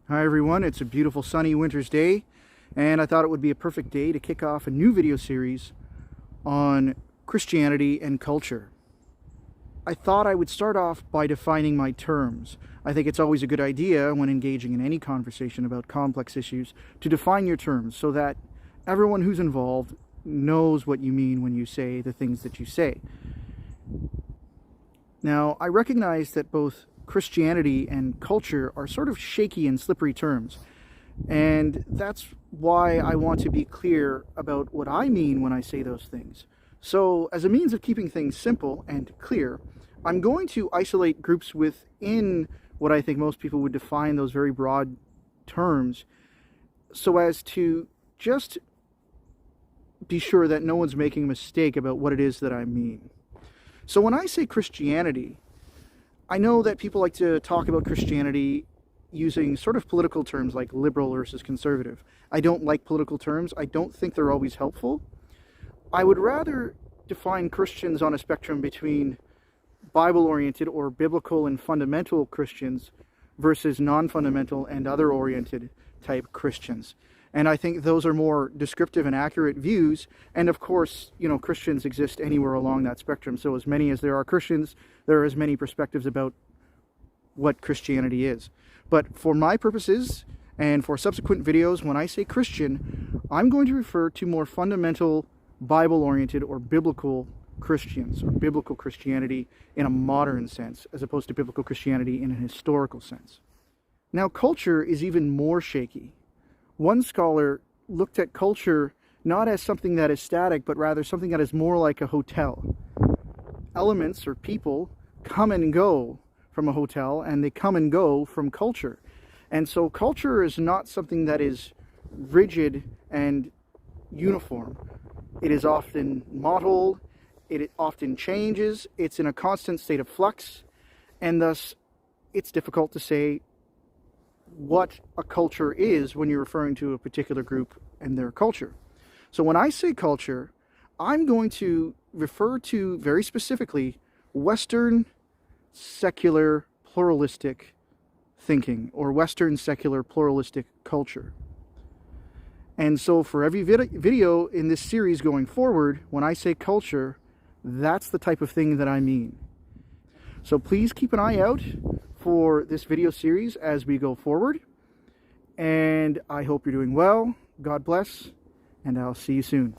Hi everyone, it's a beautiful sunny winter's day, and I thought it would be a perfect day to kick off a new video series on Christianity and culture. I thought I would start off by defining my terms. I think it's always a good idea when engaging in any conversation about complex issues to define your terms so that everyone who's involved knows what you mean when you say the things that you say. Now, I recognize that both Christianity and culture are sort of shaky and slippery terms, and that's why I want to be clear about what I mean when I say those things. So, as a means of keeping things simple and clear, I'm going to isolate groups within what I think most people would define those very broad terms, so as to just be sure that no one's making a mistake about what it is that I mean. So when I say Christianity, I know that people like to talk about Christianity using sort of political terms like liberal versus conservative. I don't like political terms. I don't think they're always helpful. I would rather define Christians on a spectrum between Bible-oriented or biblical and fundamental Christians versus non-fundamental and other-oriented type Christians. And I think those are more descriptive and accurate views. And of course, Christians exist anywhere along that spectrum. So as many as there are Christians, there are as many perspectives about what Christianity is. But for my purposes and for subsequent videos, when I say Christian, I'm going to refer to more fundamental Bible-oriented or biblical Christians, or biblical Christianity in a modern sense, as opposed to biblical Christianity in a historical sense. Now, culture is even more shaky. One scholar looked at culture not as something that is static, but rather something that is more like a hotel. Elements or people come and go from a hotel, and they come and go from culture. And so culture is not something that is rigid and uniform. It is often mottled, it often changes, it's in a constant state of flux, and thus it's difficult to say what a culture is when you're referring to a particular group and their culture. So when I say culture, I'm going to refer to very specifically Western secular pluralistic thinking, or Western secular pluralistic culture. And so for every video in this series going forward, when I say culture, that's the type of thing that I mean. So please keep an eye out for this video series as we go forward. And I hope you're doing well. God bless, and I'll see you soon.